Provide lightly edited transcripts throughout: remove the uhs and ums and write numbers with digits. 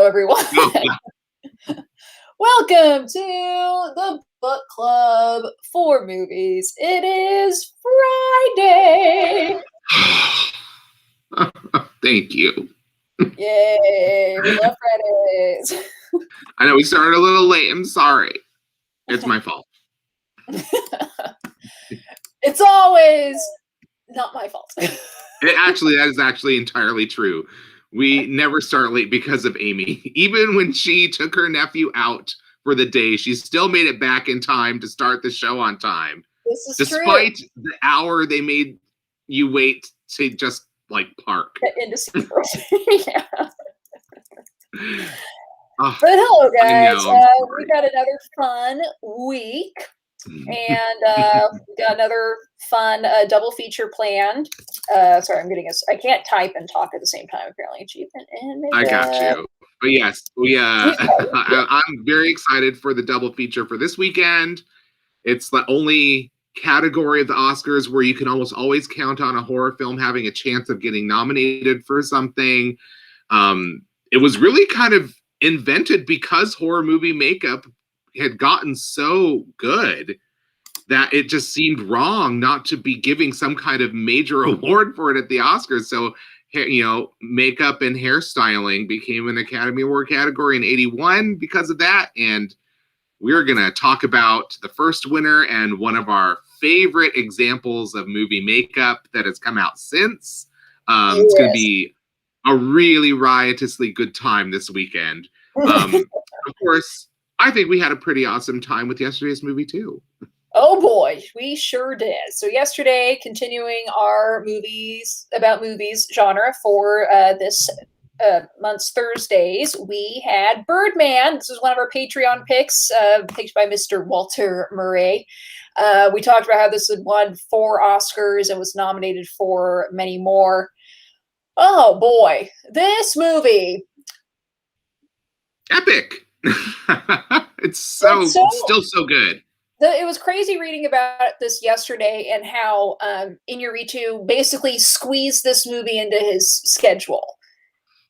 everyone. Oh, yeah. Welcome to the book club for movies. It is Friday. Thank you. Yay, we love Fridays. I know we started a little late. I'm sorry. It's my fault. It's always not my fault. That is actually entirely true. We never start late because of Amy. Even when she took her nephew out for the day, she still made it back in time to start the show on time. This is Despite true. the hour they made you wait to just like park. Into SeaWorld. Yeah. Oh, But hello, guys. we We got another fun week. And we got another fun double feature planned. Sorry, I can't type and talk at the same time, apparently. Achievement and I got you. But yes, I'm very excited for the double feature for this weekend. It's the only category of the Oscars where you can almost always count on a horror film having a chance of getting nominated for something. It was really kind of invented because horror movie makeup had gotten so good that it just seemed wrong not to be giving some kind of major award for it at the Oscars. So, makeup and hairstyling became an Academy Award category in 1981 because of that. And we're going to talk about the first winner and one of our favorite examples of movie makeup that has come out since. Yes. It's going to be a really riotously good time this weekend. Of course, I think we had a pretty awesome time with yesterday's movie, too. Oh boy, we sure did. So yesterday, continuing our movies about movies genre for this month's Thursdays, we had Birdman. This is one of our Patreon picks, picked by Mr. Walter Murray. We talked about how this had won 4 Oscars and was nominated for many more. Oh boy, this movie. Epic. It's still so good. It was crazy reading about this yesterday and how Iñárritu basically squeezed this movie into his schedule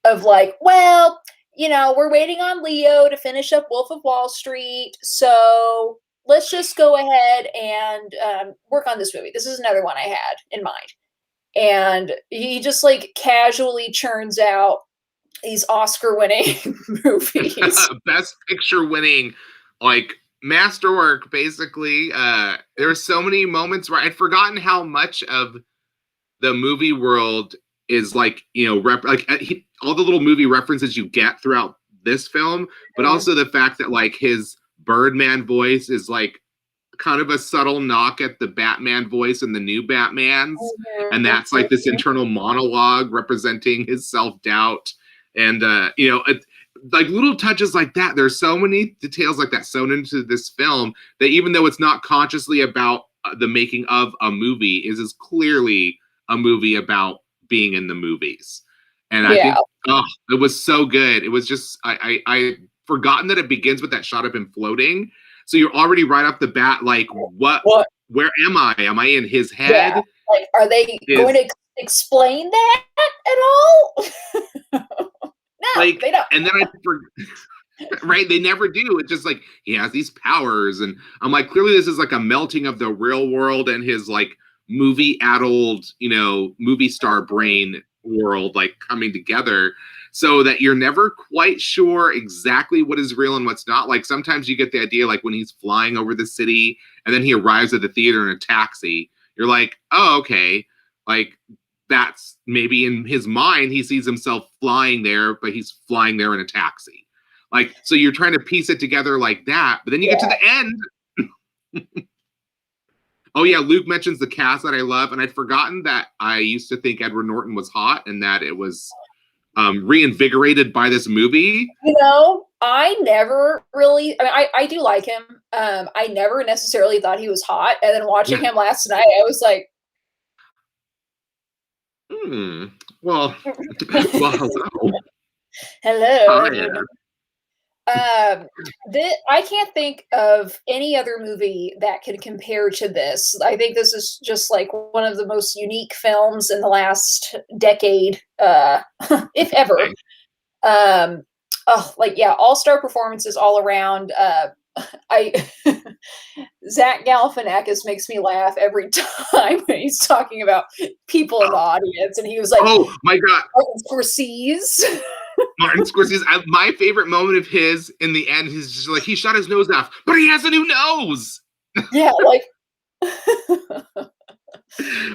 of like, well, we're waiting on Leo to finish up Wolf of Wall Street, so let's just go ahead and work on this movie. This is another one I had in mind. And he just like casually churns out these Oscar-winning movies. Best Picture winning, like masterwork, basically. There are so many moments where I'd forgotten how much of the movie world is like, all the little movie references you get throughout this film, but also the fact that like his Birdman voice is like kind of a subtle knock at the Batman voice in the new Batmans. And that's like this internal monologue representing his self-doubt. And, like little touches like that. There's so many details like that sewn into this film that even though it's not consciously about the making of a movie, is clearly a movie about being in the movies. And I think, it was so good. It was just, I forgotten that it begins with that shot of him floating. So you're already right off the bat, like, what? Where am I? Am I in his head? Yeah. Like, are they going to explain that at all? No, like, they don't. And then right, they never do. It's just like he has these powers, and I'm like, clearly this is like a melting of the real world and his like movie-addled, movie star brain world like coming together, so that you're never quite sure exactly what is real and what's not. Like sometimes you get the idea, like when he's flying over the city and then he arrives at the theater in a taxi, you're like, oh, okay, like that's maybe in his mind he sees himself flying there, but he's flying there in a taxi. Like, so you're trying to piece it together like that, but then you get to the end. Oh yeah, Luke mentions the cast that I love, and I'd forgotten that I used to think Edward Norton was hot and that it was reinvigorated by this movie. I never really, I do like him. I never necessarily thought he was hot, and then watching him last night, I was like, well, hello. Hello. I can't think of any other movie that can compare to this. I think this is just like one of the most unique films in the last decade, if ever. oh, like, yeah, all-star performances all around. I Zach Galifianakis makes me laugh every time when he's talking about people in the audience, and he was like, Oh my God. Martin Scorsese. Martin Scorsese, my favorite moment of his in the end, he's just like, he shot his nose off, but he has a new nose. Yeah, like,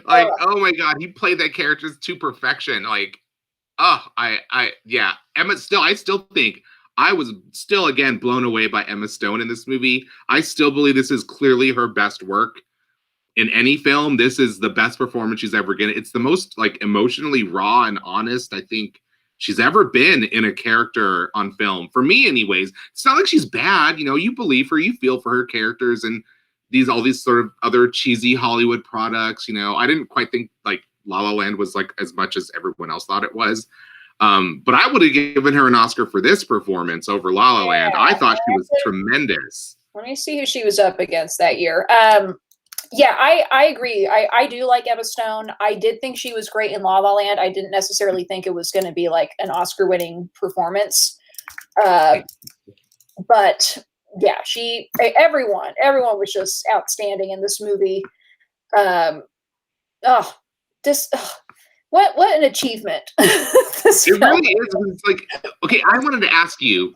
Like, oh my God, he played that character to perfection. Like, oh, yeah, I still think I was still again blown away by Emma Stone in this movie. I still believe this is clearly her best work in any film. This is the best performance she's ever given. It's the most like emotionally raw and honest I think she's ever been in a character on film. For me, anyways. It's not like she's bad. You know, you believe her, you feel for her characters and all these sort of other cheesy Hollywood products. You know, I didn't quite think like La La Land was like as much as everyone else thought it was. But I would have given her an Oscar for this performance over La La Land. I thought she was tremendous. Let me see who she was up against that year. Yeah, I agree. I do like Emma Stone. I did think she was great in La La Land. I didn't necessarily think it was going to be like an Oscar-winning performance. But yeah, everyone was just outstanding in this movie. What an achievement. It really is. It's like, okay, I wanted to ask you,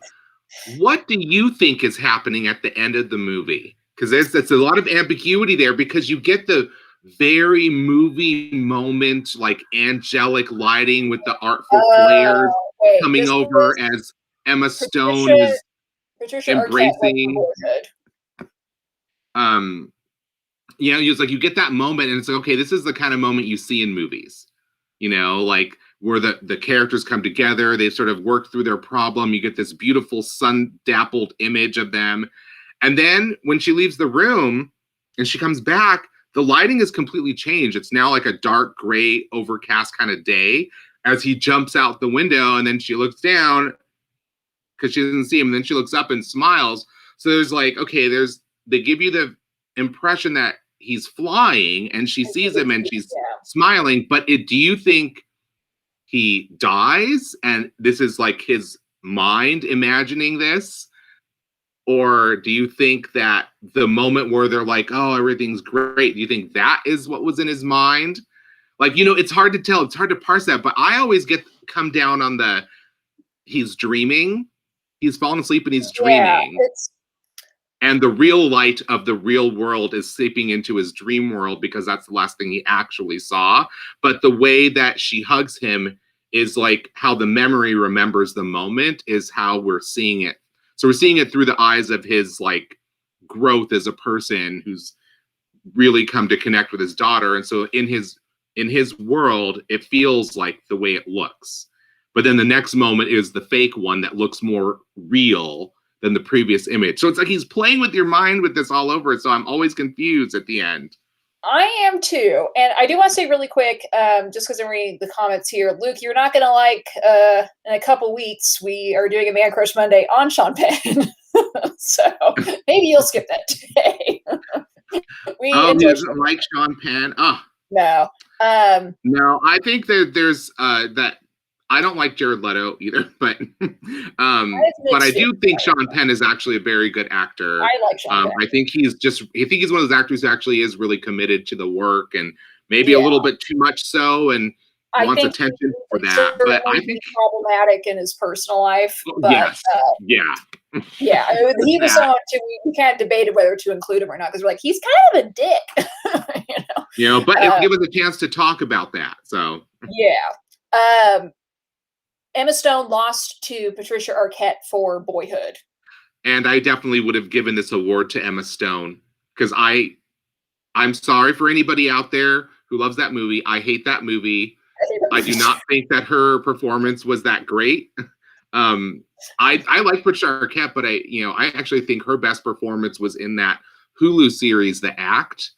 what do you think is happening at the end of the movie? Because there's a lot of ambiguity there, because you get the very movie moment, like angelic lighting with the artful flares coming over as Emma Stone is embracing. You know, it's like you get that moment, and it's like, okay, this is the kind of moment you see in movies. You know, like where the characters come together, they sort of work through their problem. You get this beautiful sun-dappled image of them. And then when she leaves the room and she comes back, the lighting is completely changed. It's now like a dark gray, overcast kind of day as he jumps out the window, and then she looks down because she doesn't see him. And then she looks up and smiles. So there's like, okay, they give you the impression that he's flying and she sees him and she's smiling. But do you think he dies and this is like his mind imagining this? Or do you think that the moment where they're like, oh, everything's great, do you think that is what was in his mind? Like, you know, it's hard to tell. It's hard to parse that. But I always come down on he's dreaming. He's fallen asleep and he's dreaming. And the real light of the real world is seeping into his dream world because that's the last thing he actually saw. But the way that she hugs him is like how the memory remembers the moment is how we're seeing it. So we're seeing it through the eyes of his like growth as a person who's really come to connect with his daughter. And so in his world, it feels like the way it looks. But then the next moment is the fake one that looks more real than the previous image. So it's like he's playing with your mind with this all over. So I'm always confused at the end. I am too. And I do want to say really quick, just because I'm reading the comments here, Luke, you're not going to like, in a couple weeks, we are doing a Man Crush Monday on Sean Penn. So maybe you'll skip that today. He doesn't like Sean Penn? Oh. No. No, I think that there's that. I don't like Jared Leto either, but I do think Sean Penn is actually a very good actor. I like Sean Penn. I think he's one of those actors who actually is really committed to the work and maybe a little bit too much so, and wants attention for that. But I think problematic in his personal life. But, yes. Yeah, he was someone too. We kind of debated whether to include him or not because we're like, he's kind of a dick, you know. But give us a chance to talk about that. So yeah. Emma Stone lost to Patricia Arquette for Boyhood. And I definitely would have given this award to Emma Stone because I'm sorry for anybody out there who loves that movie. I hate that movie. I do not think that her performance was that great. I like Patricia Arquette, but I actually think her best performance was in that Hulu series, The Act.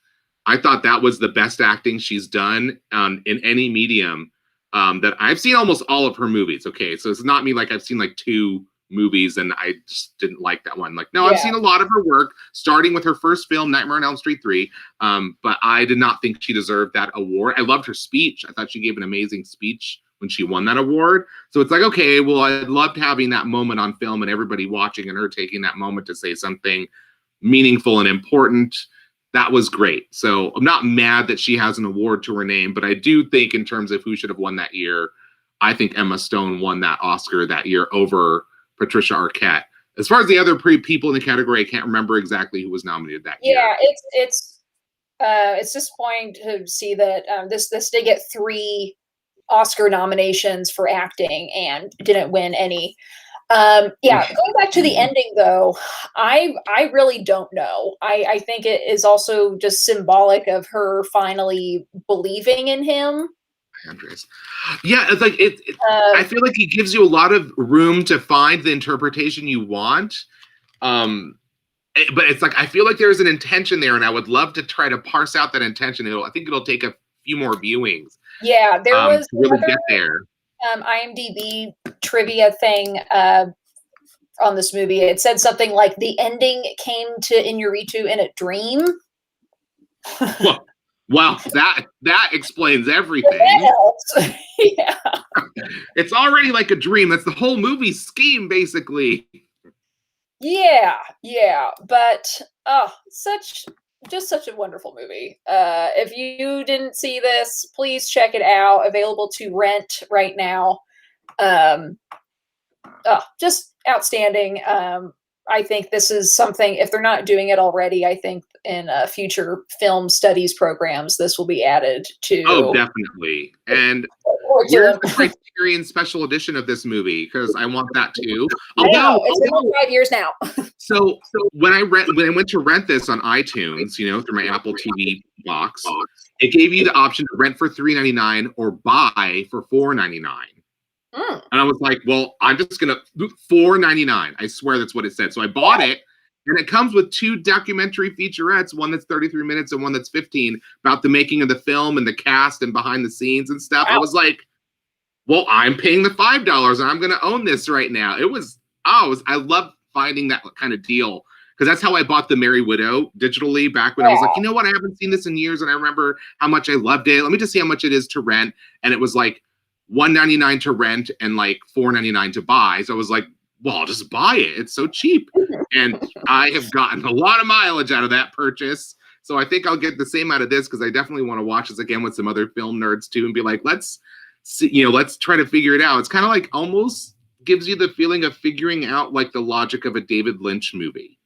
I thought that was the best acting she's done in any medium. That I've seen almost all of her movies. Okay, so it's not me like I've seen like 2 movies and I just didn't like that one. Like, no, I've seen a lot of her work, starting with her first film, Nightmare on Elm Street 3. But I did not think she deserved that award. I loved her speech. I thought she gave an amazing speech when she won that award. So it's like, okay, well, I loved having that moment on film and everybody watching and her taking that moment to say something meaningful and important. That was great. So I'm not mad that she has an award to her name, but I do think in terms of who should have won that year, I think Emma Stone won that Oscar that year over Patricia Arquette. As far as the other people in the category, I can't remember exactly who was nominated that year. Yeah, it's disappointing to see that this did get 3 Oscar nominations for acting and didn't win any. Going back to the ending though, I really don't know. I think it is also just symbolic of her finally believing in him. Andres. Yeah, it's like I feel like he gives you a lot of room to find the interpretation you want. But it's like I feel like there's an intention there, and I would love to try to parse out that intention. I think it'll take a few more viewings. Yeah, there was to really get there. IMDb trivia thing on this movie. It said something like the ending came to Inarritu in a dream. Wow, that explains everything. Yeah. It's already like a dream. That's the whole movie scheme, basically. Yeah. But such a wonderful movie. If you didn't see this, please check it out. Available to rent right now. Just outstanding. I think this is something, if they're not doing it already, I think in future film studies programs, this will be added to. Oh, definitely. And where's the Criterion special edition of this movie? Because I want that too. It's been 5 years now. So when I went to rent this on iTunes, through my Apple TV box, it gave you the option to rent for $3.99 or buy for $4.99. And I was like, well, I'm just gonna $4.99. I swear that's what it said. So I bought it, and it comes with 2 documentary featurettes, one that's 33 minutes and one that's 15, about the making of the film and the cast and behind the scenes and stuff. Wow. I was like, well, I'm paying the $5 and I'm gonna own this right now. I love finding that kind of deal, because that's how I bought The Merry Widow digitally back when I was like, you know what, I haven't seen this in years, and I remember how much I loved it. Let me just see how much it is to rent. And it was like $1.99 to rent and like $4.99 to buy. So I was like, well, I'll just buy it. It's so cheap. And I have gotten a lot of mileage out of that purchase. So I think I'll get the same out of this, because I definitely want to watch this again with some other film nerds too, and be like, let's see, let's try to figure it out. It's kind of like almost gives you the feeling of figuring out like the logic of a David Lynch movie.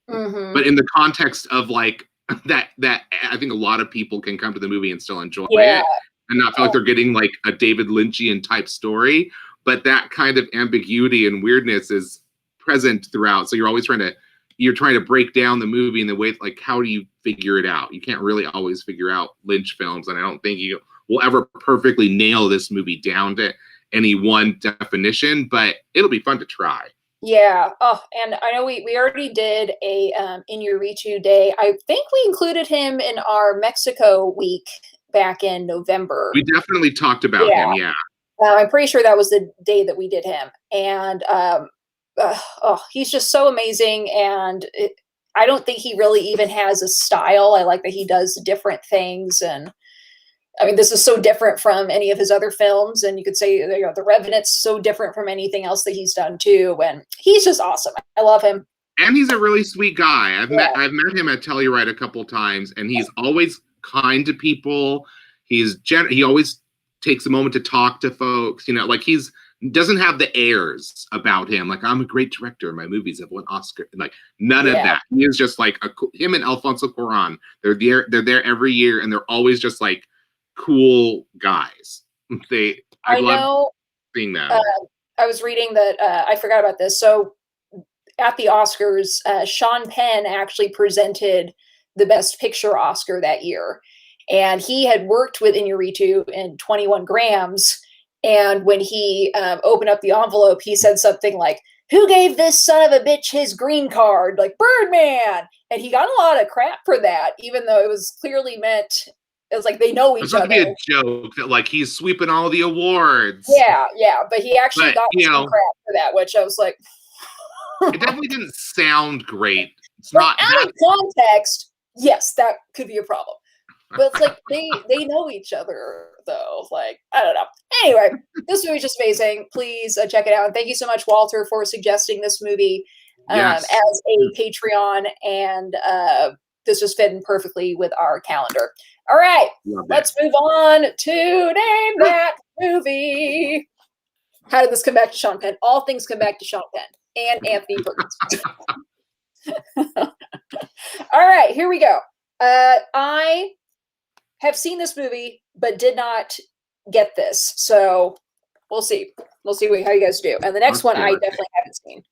Mm-hmm. But in the context of like that I think a lot of people can come to the movie and still enjoy it. And not feel like they're getting like a David Lynchian type story, but that kind of ambiguity and weirdness is present throughout. So you're trying to break down the movie in the way, like, how do you figure it out? You can't really always figure out Lynch films, and I don't think you will ever perfectly nail this movie down to any one definition, but it'll be fun to try. Yeah. Oh, and I know we already did a Inarritu Day. I think we included him in our Mexico week back in November. We definitely talked about him, yeah. I'm pretty sure that was the day that we did him. And he's just so amazing. And I don't think he really even has a style. I like that he does different things. And I mean, this is so different from any of his other films. And you could say, The Revenant's so different from anything else that he's done too. And he's just awesome. I love him. And he's a really sweet guy. I've met him at Telluride a couple times, and he's always kind to people. He always takes a moment to talk to folks. Like he doesn't have the airs about him. Like, I'm a great director. My movies have won Oscar. Like none of that. He is just like him and Alfonso Cuarón. They're there every year, and they're always just like cool guys. I love seeing that. I was reading that. I forgot about this. So at the Oscars, Sean Penn actually presented the Best Picture Oscar that year. And he had worked with Inarritu in 21 Grams. And when he opened up the envelope, he said something like, "Who gave this son of a bitch his green card?" Like, Birdman. And he got a lot of crap for that, even though it was clearly meant, it was like they know each other. It's supposed to be a joke that like he's sweeping all the awards. Yeah. But he actually got some crap for that, which I was like, it definitely didn't sound great. It's not out of context. Yes, that could be a problem. But it's like they know each other though. Like, I don't know. Anyway, this movie's just amazing. Please check it out. And thank you so much, Walter, for suggesting this movie Yes. as a Patreon. And this just fit in perfectly with our calendar. All right, let's move on to Name That Movie. How did this come back to Sean Penn? All things come back to Sean Penn and Anthony Perkins. All right, here we go. I have seen this movie, but did not get this. So we'll see. We'll see how you guys do. And the next one I definitely haven't seen.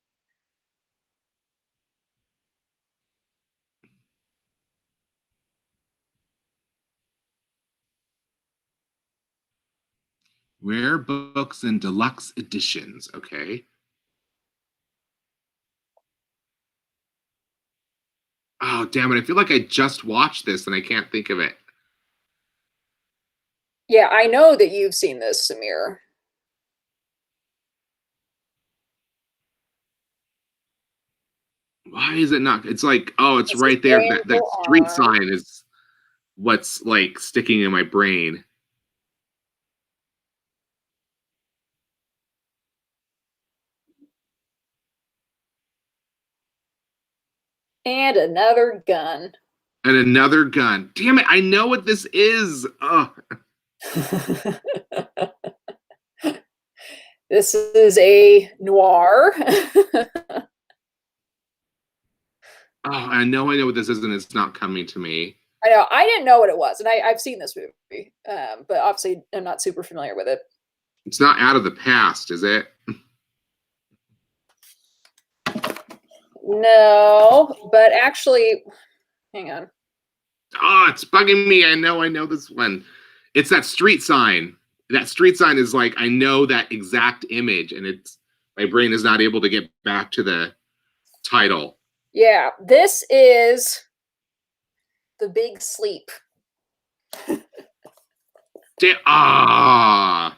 Rare books and deluxe editions. Okay. Oh, damn it. I feel like I just watched this and I can't think of it. Yeah, I know that you've seen this, Samir. Why is it not? It's like, oh, it's right there. That street sign is what's like sticking in my brain. And another gun. And another gun. Damn it, I know what this is. Oh. This is a noir. Oh, I know what this is, and it's not coming to me. I know. I didn't know what it was, and I've seen this movie, but obviously I'm not super familiar with it. It's not Out of the Past, is it? No, but actually, hang on. Oh, it's bugging me. I know this one. It's that street sign. That street sign is like, I know that exact image, and it's my brain is not able to get back to the title. Yeah, this is The Big Sleep. That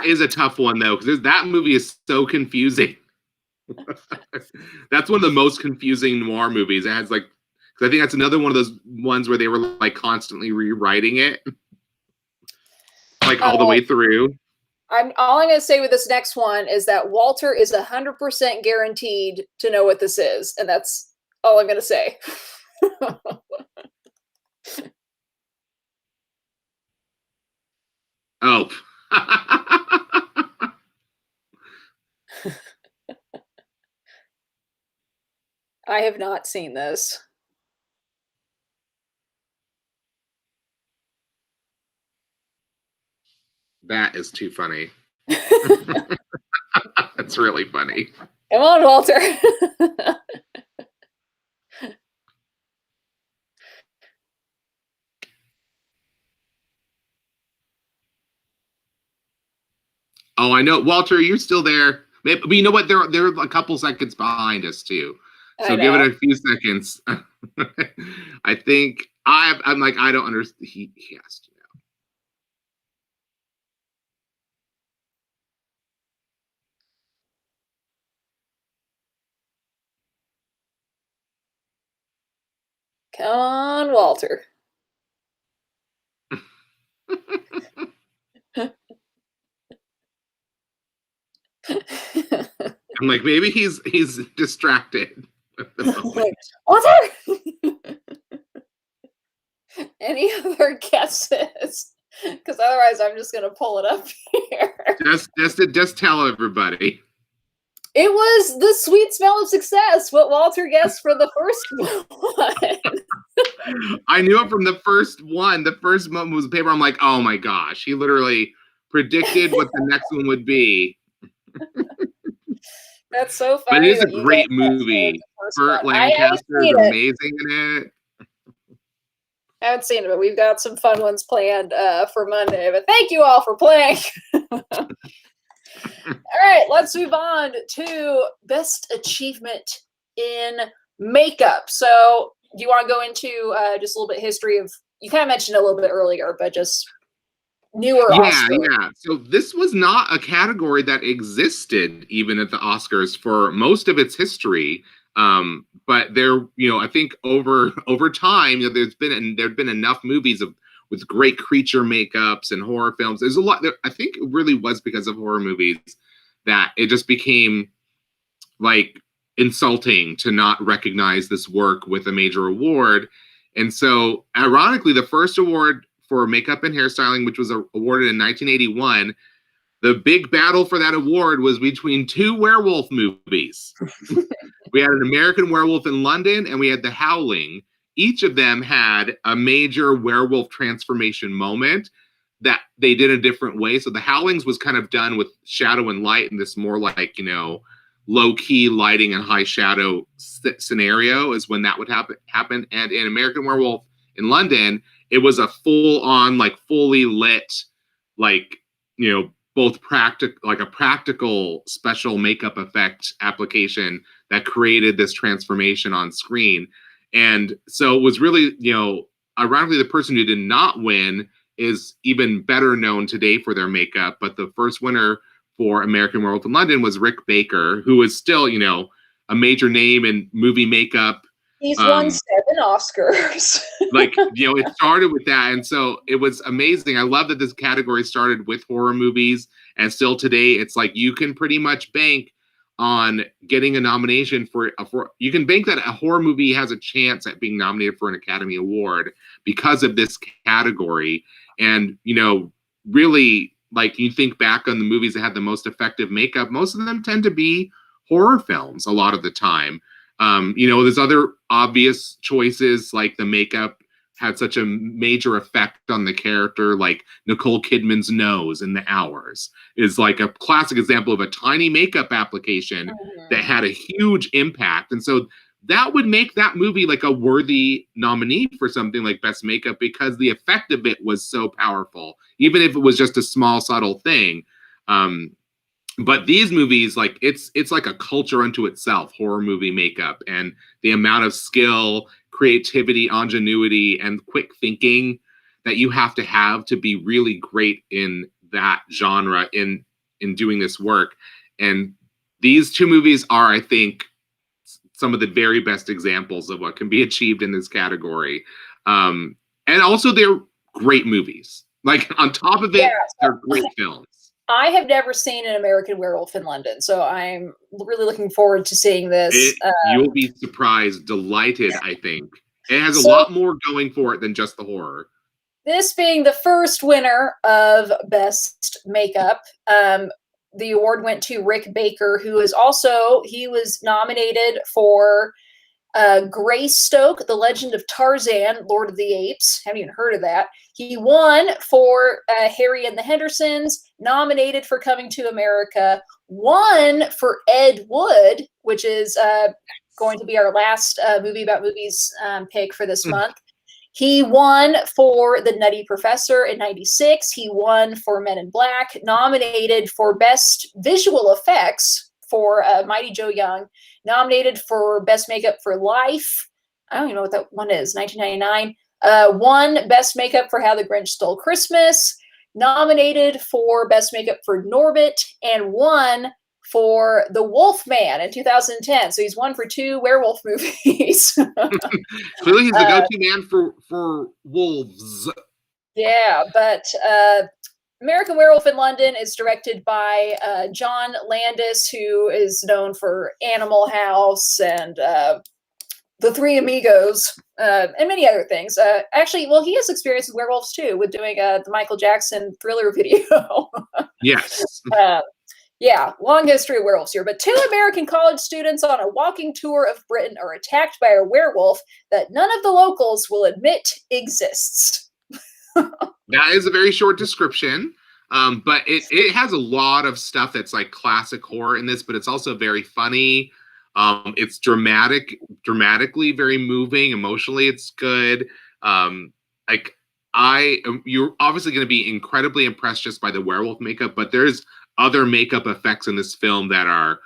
is a tough one, though, because that movie is so confusing. That's one of the most confusing noir movies. It has like, because I think that's another one of those ones where they were like constantly rewriting it, like all the way through. All I'm going to say with this next one is that Walter is 100% guaranteed to know what this is, and that's all I'm going to say. Oh. I have not seen this. That is too funny. That's really funny. Come on, Walter. Oh, I know. Walter, you're still there. Maybe, but you know what? They're a couple seconds behind us, too. So give it a few seconds. I think I'm like, I don't understand. He has to know. Come on, Walter. I'm like, maybe he's distracted. Walter! Any other guesses? Because otherwise I'm just gonna pull it up here. Just tell everybody. It was The Sweet Smell of Success, what Walter guessed for the first one. I knew it from the first one. The first moment was the paper. I'm like, oh my gosh. He literally predicted what the next one would be. That's so funny. But it is a great movie. Burt Lancaster is amazing in it. I haven't seen it, but we've got some fun ones planned for Monday. But thank you all for playing. All right, let's move on to Best Achievement in Makeup. So do you want to go into just a little bit history of, you kind of mentioned it a little bit earlier, but just newer Oscars. Yeah. So this was not a category that existed even at the Oscars for most of its history. But there, I think over time, there've been enough movies with great creature makeups and horror films. There's a lot. I think it really was because of horror movies that it just became like insulting to not recognize this work with a major award. And so, ironically, the first award for makeup and hairstyling, which was awarded in 1981, the big battle for that award was between two werewolf movies. We had An American Werewolf in London, and we had The Howling. Each of them had a major werewolf transformation moment that they did a different way. So The Howlings was kind of done with shadow and light in this more like, low-key lighting and high shadow scenario is when that would happen. And in American Werewolf in London, it was a full-on, like fully lit, like, both a practical special makeup effect application that created this transformation on screen. And so it was really, ironically, the person who did not win is even better known today for their makeup. But the first winner for American Werewolf in London was Rick Baker, who is still, a major name in movie makeup. He's won 7 Oscars. It started with that. And so it was amazing. I love that this category started with horror movies. And still today, it's like you can pretty much bank on getting a nomination you can bank that a horror movie has a chance at being nominated for an Academy Award because of this category. And, really, like you think back on the movies that had the most effective makeup, most of them tend to be horror films a lot of the time. There's other obvious choices, like the makeup had such a major effect on the character, like Nicole Kidman's nose in The Hours is like a classic example of a tiny makeup application that had a huge impact. And so that would make that movie like a worthy nominee for something like Best Makeup because the effect of it was so powerful, even if it was just a small, subtle thing. But these movies, like it's like a culture unto itself, horror movie makeup, and the amount of skill, creativity, ingenuity, and quick thinking that you have to be really great in that genre in doing this work. And these two movies are, I think, some of the very best examples of what can be achieved in this category. And also they're great movies. Like on top of it, they're great films. I have never seen An American Werewolf in London, so I'm really looking forward to seeing this. You'll be surprised, delighted, I think. It has a lot more going for it than just the horror. This being the first winner of Best Makeup, the award went to Rick Baker, who is also, he was nominated for Greystoke, The Legend of Tarzan, Lord of the Apes. Haven't even heard of that. He won for Harry and the Hendersons, nominated for Coming to America, won for Ed Wood, which is going to be our last movie about movies pick for this month. He won for The Nutty Professor in '96. He won for Men in Black, nominated for Best Visual Effects for Mighty Joe Young, nominated for Best Makeup for Life. I don't even know what that one is, 1999. Won Best Makeup for How the Grinch Stole Christmas, nominated for Best Makeup for Norbit, and won for The Wolfman in 2010. So he's won for 2 werewolf movies. Clearly he's the go-to man for wolves. Yeah, but American Werewolf in London is directed by John Landis, who is known for Animal House and The Three Amigos, and many other things. Actually, well, he has experience with werewolves too, with doing the Michael Jackson Thriller video. Yes. Yeah, long history of werewolves here. But 2 American college students on a walking tour of Britain are attacked by a werewolf that none of the locals will admit exists. That is a very short description, but it has a lot of stuff that's like classic horror in this, but it's also very funny. It's dramatically very moving. Emotionally, it's good. You're obviously going to be incredibly impressed just by the werewolf makeup, but there's other makeup effects in this film that are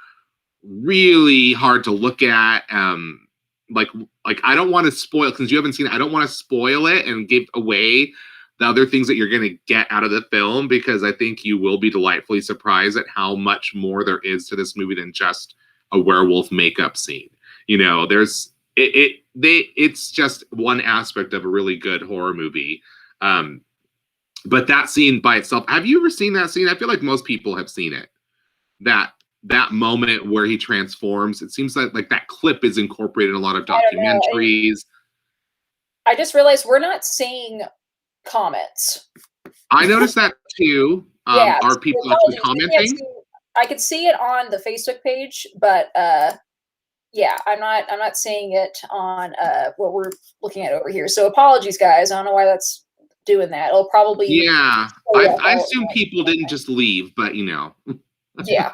really hard to look at. Like I don't want to spoil, since you haven't seen it, I don't want to spoil it and give away the other things that you're going to get out of the film, because I think you will be delightfully surprised at how much more there is to this movie than just a werewolf makeup scene. You know, it's just one aspect of a really good horror movie. But that scene by itself, have you ever seen that scene? I feel like most people have seen it. That moment where he transforms, it seems like that clip is incorporated in a lot of documentaries. I just realized we're not seeing comments. I noticed that too. Yeah, are people actually commenting? I could see it on the Facebook page, but yeah, I'm not seeing it on what we're looking at over here. So apologies, guys. I don't know why that's doing that. It'll probably I assume people didn't just leave, but you know. Yeah.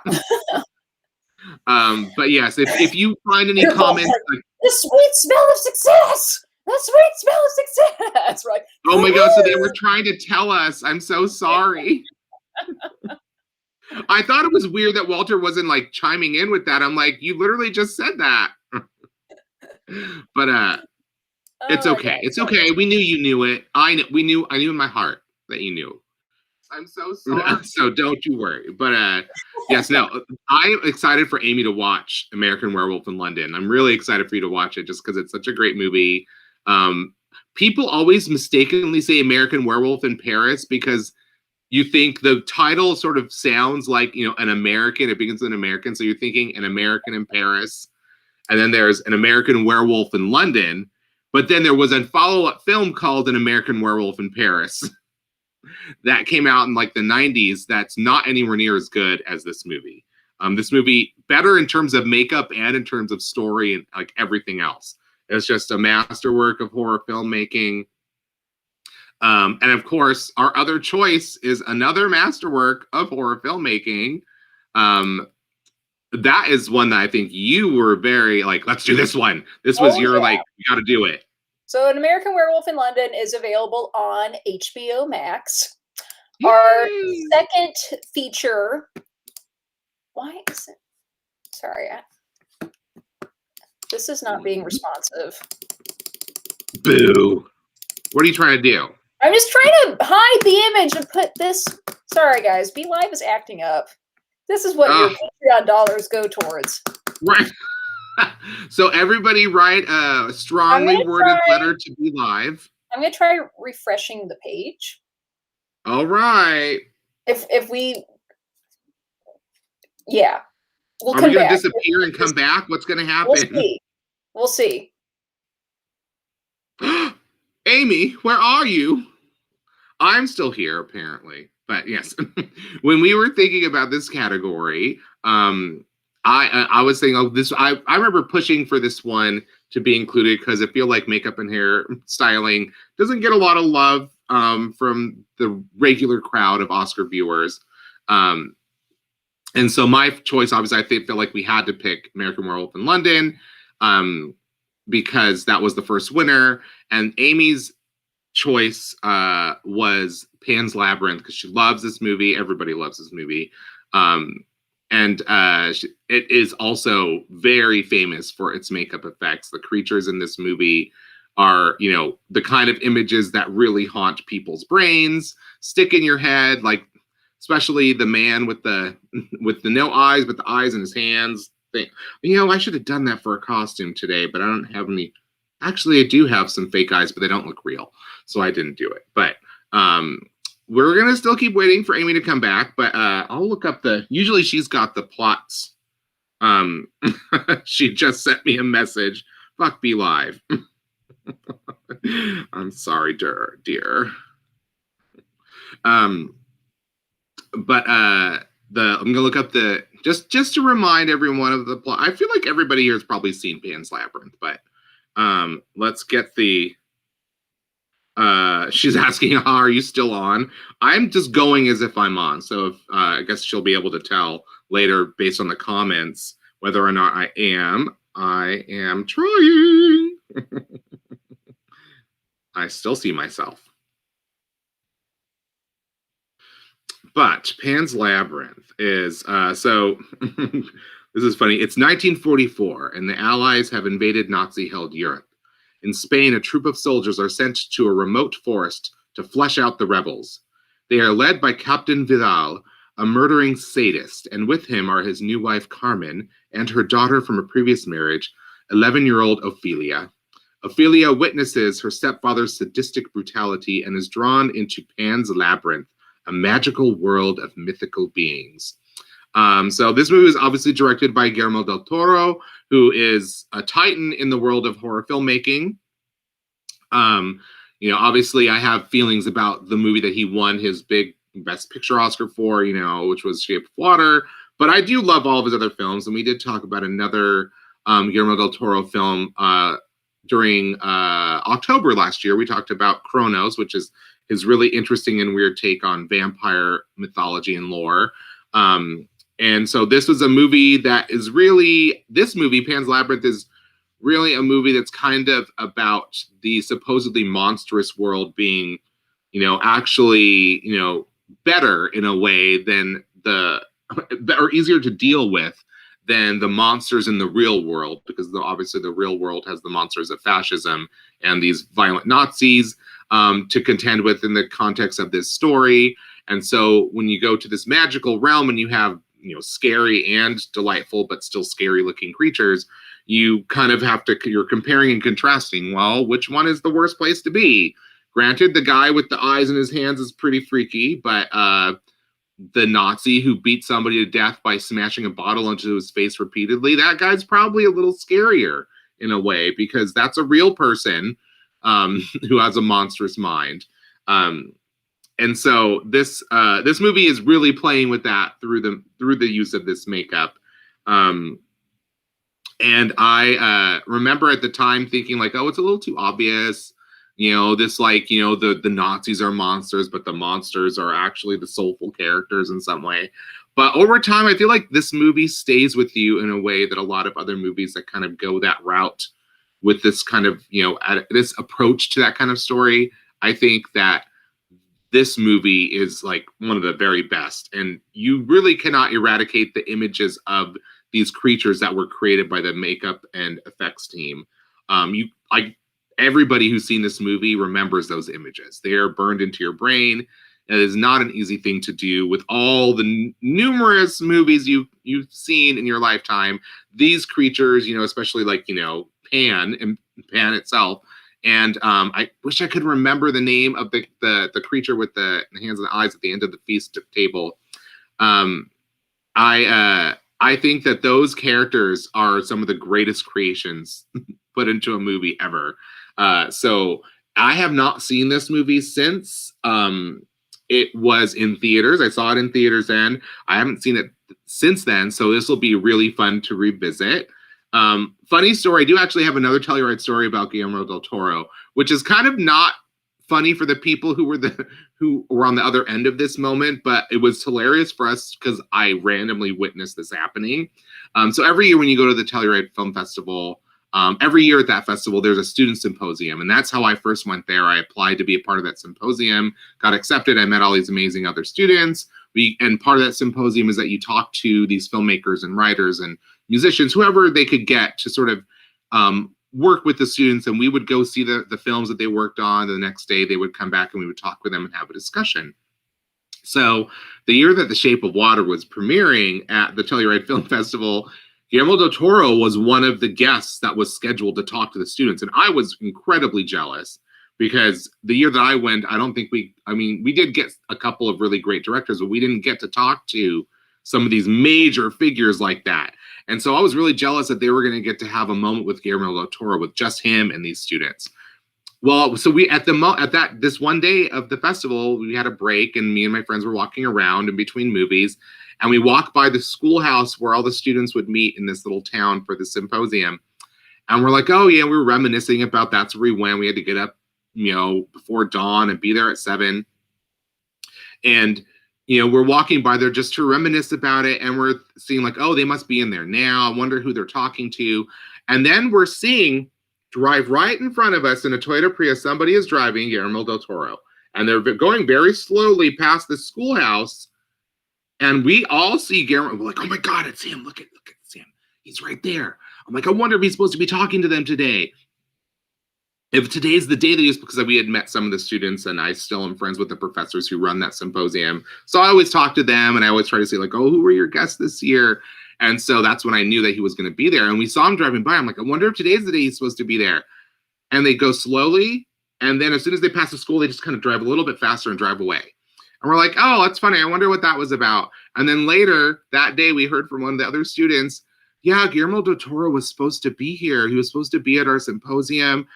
But yes, if you find any comments, like, the sweet smell of success. The sweet smell of success. Right. Oh my God! So they were trying to tell us. I'm so sorry. I thought it was weird that Walter wasn't like chiming in with that. I'm like, you literally just said that. But it's okay. It's okay. We knew you knew it. I knew in my heart that you knew. I'm so sorry. So don't you worry. But yes, no, I'm excited for Amy to watch American Werewolf in London. I'm really excited for you to watch it just because it's such a great movie. People always mistakenly say American Werewolf in Paris because you think the title sort of sounds like, you know, an American. It begins with an American. So you're thinking an American in Paris. And then there's an American Werewolf in London. But then there was a follow-up film called An American Werewolf in Paris that came out in like the 90s. That's not anywhere near as good as this movie. This movie, better in terms of makeup and in terms of story and like everything else. It's just a masterwork of horror filmmaking. And of course, our other choice is another masterwork of horror filmmaking. That is one that I think you were very like, let's do this one. This was like, you got to do it. So An American Werewolf in London is available on HBO Max. Yay! Our second feature. Why is it? Sorry. This is not being responsive. Boo. What are you trying to do? I'm just trying to hide the image and put this. Sorry, guys. Be Live is acting up. This is what your Patreon dollars go towards. Right. So everybody write a strongly worded letter to Be Live. I'm going to try refreshing the page. All right. If we... Yeah. We'll Are we going to disappear and come back? What's going to happen? We'll see. Amy, where are you? I'm still here, apparently. But yes, when we were thinking about this category, I was saying, oh, this. I remember pushing for this one to be included because I feel like makeup and hair styling doesn't get a lot of love from the regular crowd of Oscar viewers. And so my choice, obviously, I feel like we had to pick American Werewolf in London because that was the first winner. And Amy's choice was Pan's Labyrinth because she loves this movie. Everybody loves this movie. And it is also very famous for its makeup effects. The creatures in this movie are, you know, the kind of images that really haunt people's brains, stick in your head, like especially the man with the no eyes, but the eyes in his hands. You know, I should have done that for a costume today, but I don't have any. Actually, I do have some fake eyes, but they don't look real, so I didn't do it. But we're gonna still keep waiting for Amy to come back. But I'll look up usually she's got the plots. She just sent me a message. Fuck Be Live. I'm sorry, dear. But I'm gonna look up just to remind everyone of the plot. I feel like everybody here has probably seen Pan's Labyrinth, but let's get the. She's asking, are you still on? I'm just going as if I'm on. So if, I guess she'll be able to tell later based on the comments whether or not I am. I am trying. I still see myself. But Pan's Labyrinth is, so this is funny. It's 1944 and the Allies have invaded Nazi-held Europe. In Spain, a troop of soldiers are sent to a remote forest to flush out the rebels. They are led by Captain Vidal, a murdering sadist, and with him are his new wife Carmen and her daughter from a previous marriage, 11-year-old Ophelia. Ophelia witnesses her stepfather's sadistic brutality and is drawn into Pan's Labyrinth, a magical world of mythical beings. So this movie is obviously directed by Guillermo del Toro, who is a titan in the world of horror filmmaking. Obviously I have feelings about the movie that he won his big Best Picture Oscar for, which was Shape of Water. But I do love all of his other films, and we did talk about another Guillermo del Toro film during October last year. We talked about Cronos, which is his really interesting and weird take on vampire mythology and lore. And so this was a movie that is really, this movie, Pan's Labyrinth, is really a movie that's kind of about the supposedly monstrous world being, actually, better in a way than or easier to deal with than the monsters in the real world, because obviously the real world has the monsters of fascism and these violent Nazis to contend with in the context of this story. And so when you go to this magical realm and you have, scary and delightful, but still scary looking creatures, you kind of have to, you're comparing and contrasting. Well, which one is the worst place to be? Granted, the guy with the eyes in his hands is pretty freaky, but the Nazi who beat somebody to death by smashing a bottle into his face repeatedly, that guy's probably a little scarier in a way, because that's a real person who has a monstrous mind. And so this movie is really playing with that through the use of this makeup. And I remember at the time thinking like, oh, it's a little too obvious. The Nazis are monsters, but the monsters are actually the soulful characters in some way. But over time, I feel like this movie stays with you in a way that a lot of other movies that kind of go that route with this kind of, this approach to that kind of story. I think that this movie is like one of the very best. And you really cannot eradicate the images of these creatures that were created by the makeup and effects team. Everybody who's seen this movie remembers those images. They are burned into your brain. It is not an easy thing to do with all the numerous movies you've seen in your lifetime. These creatures, especially like, Pan and Pan itself. And I wish I could remember the name of the creature with the hands and the eyes at the end of the feast table. I think that those characters are some of the greatest creations put into a movie ever. So I have not seen this movie since it was in theaters. I saw it in theaters then. I haven't seen it since then, so this will be really fun to revisit. Funny story, I do actually have another Telluride story about Guillermo del Toro, which is kind of not funny for the people who were on the other end of this moment, but it was hilarious for us because I randomly witnessed this happening. So every year when you go to the Telluride Film Festival, every year at that festival, there's a student symposium, and that's how I first went there. I applied to be a part of that symposium, got accepted. I met all these amazing other students. And part of that symposium is that you talk to these filmmakers and writers and musicians, whoever they could get to sort of work with the students, and we would go see the films that they worked on. The next day they would come back and we would talk with them and have a discussion. So the year that The Shape of Water was premiering at the Telluride Film Festival, Guillermo del Toro was one of the guests that was scheduled to talk to the students. And I was incredibly jealous because the year that I went, we did get a couple of really great directors, but we didn't get to talk to some of these major figures like that. And so I was really jealous that they were going to get to have a moment with Guillermo del Toro with just him and these students. Well, so we this one day of the festival, we had a break, and me and my friends were walking around in between movies, and we walked by the schoolhouse where all the students would meet in this little town for the symposium. And we're like, oh yeah, we were reminiscing about that's where we went. We had to get up, before dawn and be there at 7. And we're walking by there just to reminisce about it, and we're seeing like, oh, they must be in there now. I wonder who they're talking to. And then we're seeing drive right in front of us in a Toyota Prius, somebody is driving Guillermo del Toro. And they're going very slowly past the schoolhouse. And we all see Guillermo. We're like, oh my God, it's him. Look at Sam. He's right there. I'm like, I wonder if he's supposed to be talking to them today. If today's the day that he's, because we had met some of the students, and I still am friends with the professors who run that symposium. So I always talk to them, and I always try to say like, oh, who were your guests this year? And so that's when I knew that he was going to be there. And we saw him driving by. I'm like, I wonder if today's the day he's supposed to be there. And they go slowly. And then as soon as they pass the school, they just kind of drive a little bit faster and drive away. And we're like, oh, that's funny. I wonder what that was about. And then later that day, we heard from one of the other students, yeah, Guillermo del Toro was supposed to be here. He was supposed to be at our symposium.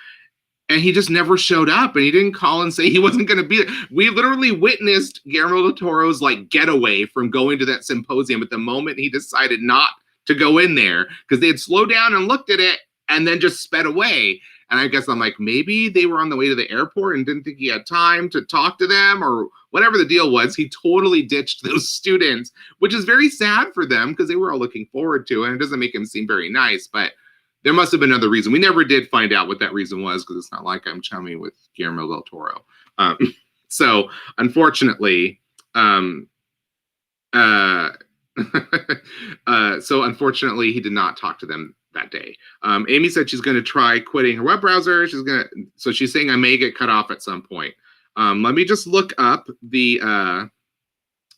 And he just never showed up, and he didn't call and say he wasn't going to be there. We literally witnessed Guillermo del Toro's like getaway from going to that symposium at the moment he decided not to go in there, because they had slowed down and looked at it and then just sped away. And I guess I'm like, maybe they were on the way to the airport and didn't think he had time to talk to them, or whatever the deal was. He totally ditched those students, which is very sad for them because they were all looking forward to it. And it doesn't make him seem very nice, but there must have been another reason. We never did find out what that reason was, because it's not like I'm chummy with Guillermo del Toro. So unfortunately, he did not talk to them that day. Amy said she's going to try quitting her web browser. So she's saying I may get cut off at some point. Let me just look up the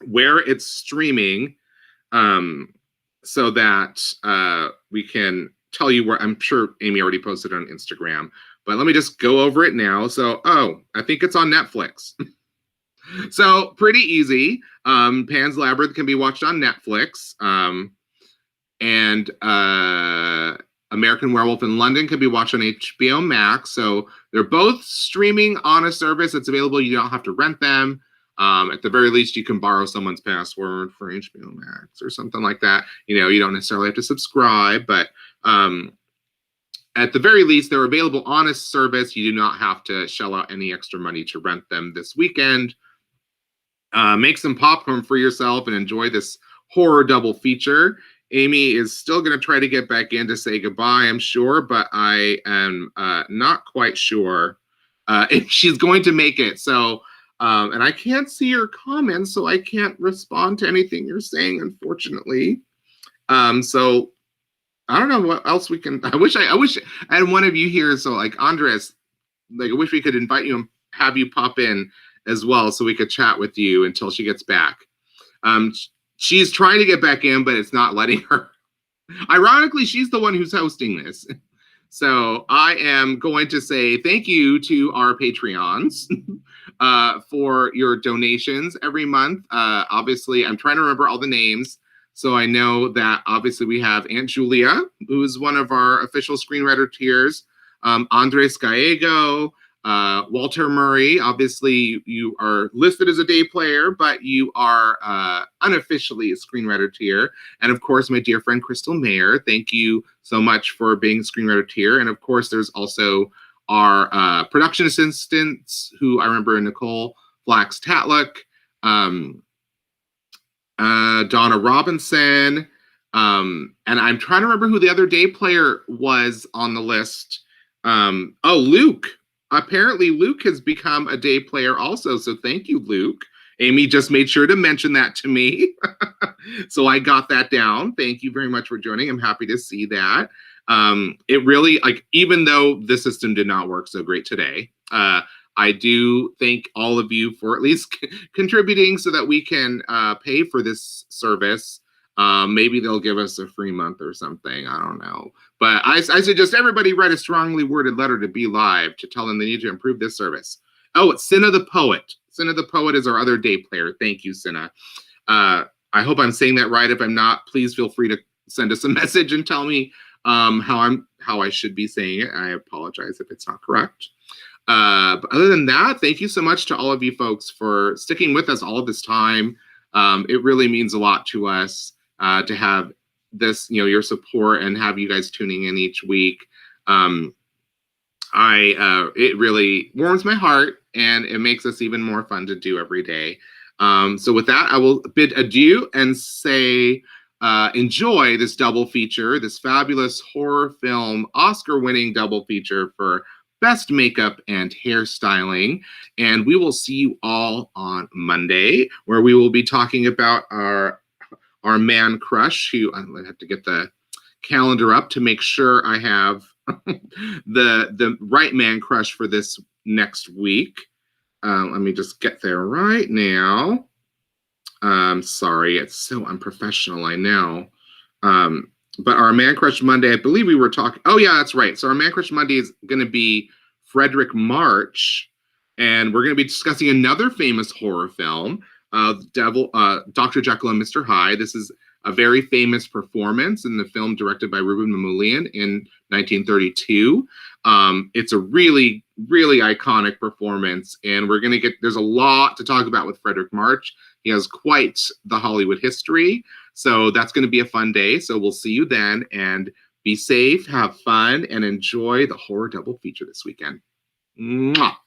where it's streaming, so that we can tell you where. I'm sure Amy already posted it on Instagram, but let me just go over it now. So, I think it's on Netflix. So pretty easy. Pan's Labyrinth can be watched on Netflix. And American Werewolf in London can be watched on HBO Max. So they're both streaming on a service that's available. You don't have to rent them. At the very least, you can borrow someone's password for HBO Max or something like that. You don't necessarily have to subscribe, but at the very least, they're available on a service. You do not have to shell out any extra money to rent them this weekend. Make some popcorn for yourself and enjoy this horror double feature. Amy is still going to try to get back in to say goodbye, I'm sure, but I am not quite sure if she's going to make it. So, and I can't see your comments, so I can't respond to anything you're saying, unfortunately. So I don't know what else we can. I wish I had one of you here. So like Andres, like I wish we could invite you and have you pop in as well, so we could chat with you until she gets back. She's trying to get back in, but it's not letting her. Ironically, she's the one who's hosting this. So I am going to say thank you to our Patreons for your donations every month. Obviously, I'm trying to remember all the names. So I know that obviously we have Aunt Julia, who is one of our official screenwriter tiers, Andres Gallego, Walter Murray. Obviously, you are listed as a day player, but you are unofficially a screenwriter tier. And of course, my dear friend Crystal Mayer, thank you so much for being a screenwriter tier. And of course, there's also our production assistants, who I remember Nicole Flax Tatlock, Donna Robinson, and I'm trying to remember who the other day player was on the list. Luke. Apparently Luke has become a day player also, so thank you, Luke. Amy just made sure to mention that to me. So I got that down. Thank you very much for joining. I'm happy to see that. It really, like, even though the system did not work so great today, I do thank all of you for at least contributing so that we can pay for this service. Maybe they'll give us a free month or something. I don't know. But I suggest everybody write a strongly worded letter to Be Live to tell them they need to improve this service. Oh, it's Cinna the Poet. Cinna the Poet is our other day player. Thank you, Cinna. I hope I'm saying that right. If I'm not, please feel free to send us a message and tell me how I should be saying it. I apologize if it's not correct. But other than that, thank you so much to all of you folks for sticking with us all of this time. It really means a lot to us to have this, your support and have you guys tuning in each week. It really warms my heart, and it makes us even more fun to do every day. So with that, I will bid adieu and say enjoy this double feature, this fabulous horror film Oscar-winning double feature for Best Makeup and Hairstyling. And we will see you all on Monday, where we will be talking about our man crush, who I have to get the calendar up to make sure I have the right man crush for this next week. Let me just get there right now. Sorry, it's so unprofessional, I know. But our Man Crush Monday, I believe we were talking. Oh yeah, that's right. So our Man Crush Monday is going to be Frederick March, and we're going to be discussing another famous horror film, Dr. Jekyll and Mr. Hyde. This is a very famous performance in the film directed by Ruben Mamoulian in 1932. It's a really, really iconic performance, and there's a lot to talk about with Frederick March. He has quite the Hollywood history. So that's going to be a fun day. So we'll see you then, and be safe, have fun, and enjoy the horror double feature this weekend. Mwah.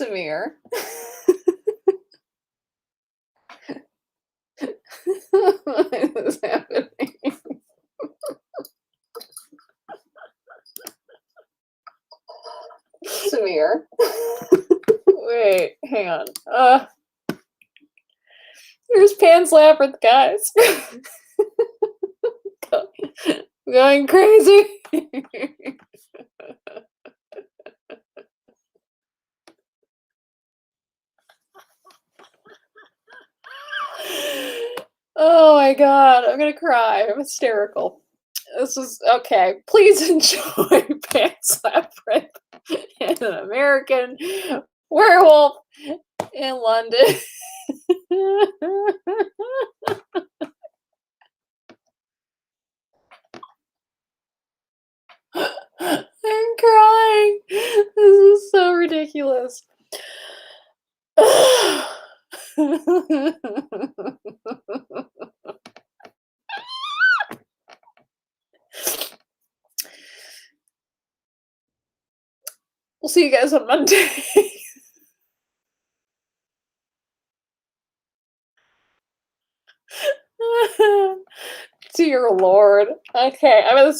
Samir. What is happening? Samir. Wait, hang on. Here's Pan's Labyrinth, guys. Going crazy. Oh my god, I'm gonna cry. I'm hysterical. This is okay. Please enjoy Pan's Labyrinth and an American Werewolf in London. I'm crying. This is so ridiculous. We'll see you guys on Monday. Dear Lord. Okay, I'm gonna